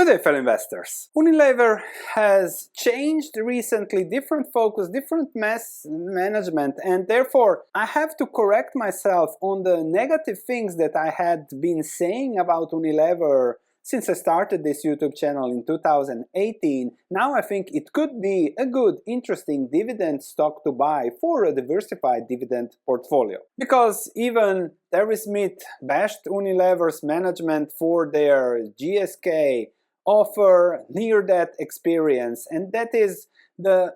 Good day, fellow investors. Unilever has changed recently, different focus, different management, and therefore I have to correct myself on the negative things that I had been saying about Unilever since I started this YouTube channel in 2018. Now I think it could be a good, interesting dividend stock to buy for a diversified dividend portfolio. Because even Terry Smith bashed Unilever's management for their GSK offer near-death experience, and that is the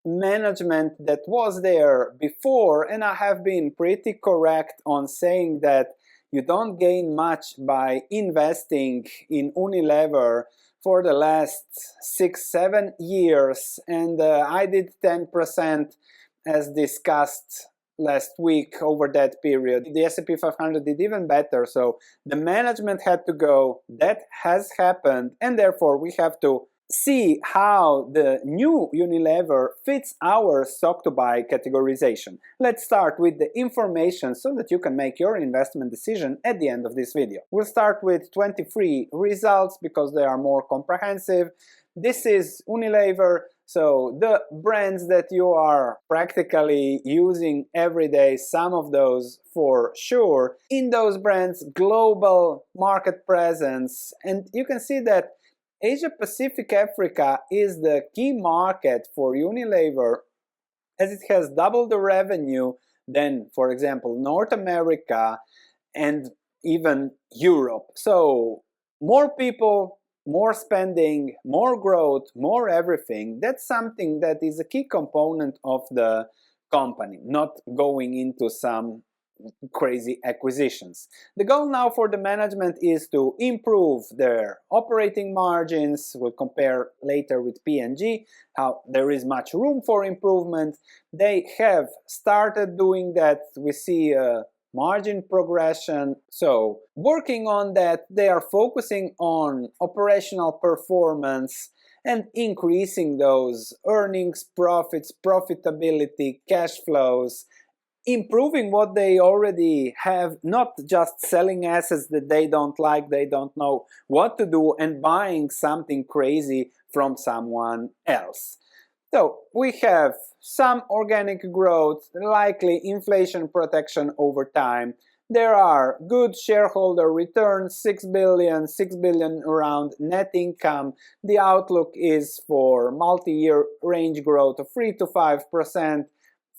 management that was there before, and I have been pretty correct on saying that you don't gain much by investing in Unilever for the last 6-7 years, and I did 10% as discussed last week over that period. The S&P 500 did even better, so the management had to go. That has happened, and therefore we have to see how the new Unilever fits our stock to buy categorization. Let's start with the information so that you can make your investment decision at the end of this video. We'll start with 23 results because they are more comprehensive. This is Unilever, so the brands that you are practically using every day, some of those for sure. In those brands, global market presence, and you can see that Asia Pacific Africa is the key market for Unilever, as it has double the revenue than, for example, North America and even Europe. So more people, more spending, more growth, more everything. That's something that is a key component of the company, not going into some crazy acquisitions. The goal now for the management is to improve their operating margins. We'll compare later with P&G how there is much room for improvement. They have started doing that. We see a margin progression. So working on that, they are focusing on operational performance and increasing those earnings, profits, profitability, cash flows, improving what they already have, not just selling assets that they don't like, they don't know what to do, and buying something crazy from someone else. So we have some organic growth, likely inflation protection over time. There are good shareholder returns, 6 billion around net income. The outlook is for multi-year range growth of 3 to 5%.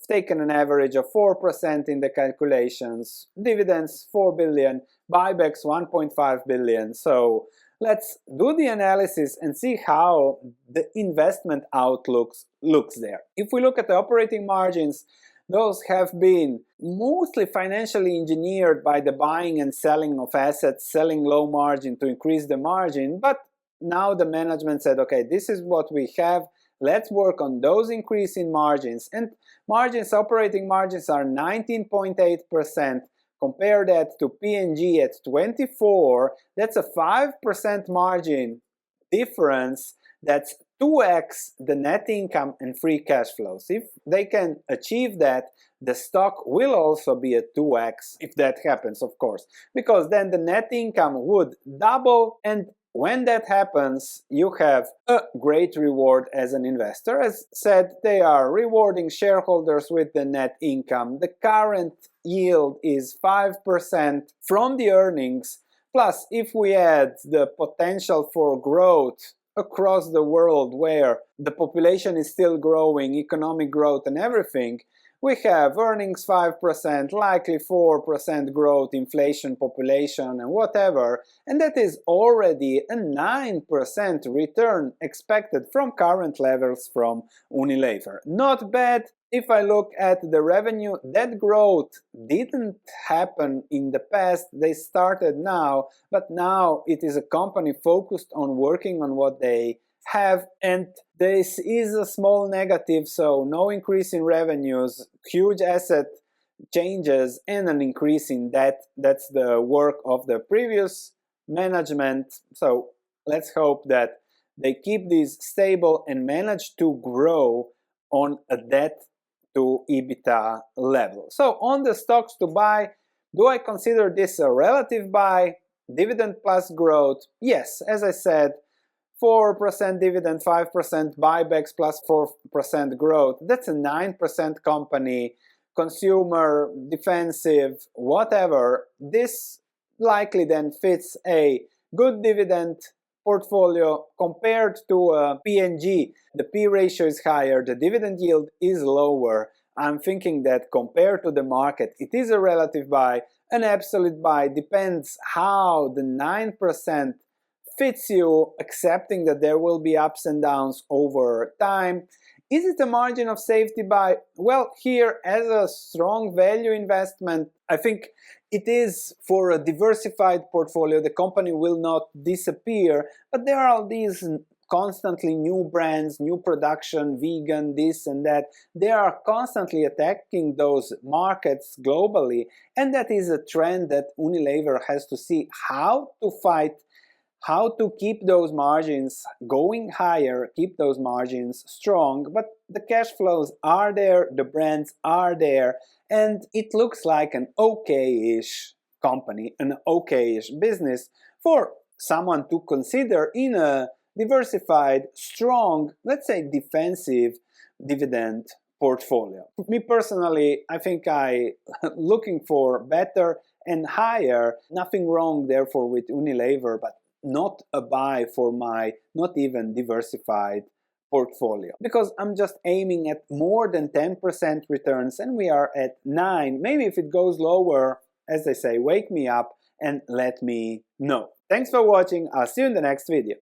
Taken an average of 4% in the calculations, dividends 4 billion, buybacks 1.5 billion. So let's do the analysis and see how the investment outlook looks there. If we look at the operating margins, those have been mostly financially engineered by the buying and selling of assets, selling low margin to increase the margin, but now the management said, okay, this is what we have. Let's work on those increase in margins. And margins, operating margins are 19.8%. Compare that to P&G at 24%. That's a 5% margin difference. That's 2x the net income and free cash flows. If they can achieve that, the stock will also be at 2x if that happens, of course, because then the net income would double, and when that happens, you have a great reward as an investor. As said, they are rewarding shareholders with the net income. The current yield is 5% from the earnings. Plus, if we add the potential for growth across the world where the population is still growing, economic growth and everything, we have earnings 5%, likely 4% growth, inflation, population, and whatever, and that is already a 9% return expected from current levels from Unilever. Not bad. If I look at the revenue, that growth didn't happen in the past. They started now, but now it is a company focused on working on what they have, and this is a small negative, so no increase in revenues, huge asset changes, and an increase in debt. That's the work of the previous management. So let's hope that they keep these stable and manage to grow on a debt to EBITDA level. So on the stocks to buy, do I consider this a relative buy? Dividend plus growth? Yes, as I said, 4% dividend, 5% buybacks plus 4% growth. That's a 9% company, consumer, defensive, whatever. This likely then fits a good dividend portfolio compared to a P&G. The P ratio is higher, the dividend yield is lower. I'm thinking that compared to the market, it is a relative buy. An absolute buy depends how the 9% fits you, accepting that there will be ups and downs over time. Is it a margin of safety buy? Well, here, as a strong value investment, I think it is for a diversified portfolio. The company will not disappear, but there are these constantly new brands, new production, vegan, this and that. They are constantly attacking those markets globally, and that is a trend that Unilever has to see how to fight, how to keep those margins going higher, keep those margins strong, but the cash flows are there, the brands are there, and it looks like an okay-ish company, an okay-ish business for someone to consider in a diversified, strong, let's say defensive dividend portfolio. Me personally, I think I looking for better and higher, nothing wrong therefore with Unilever, but not a buy for my not even diversified portfolio, because I'm just aiming at more than 10% returns and we are at 9. Maybe if it goes lower, as they say, wake me up and let me know. Thanks for watching. I'll see you in the next video.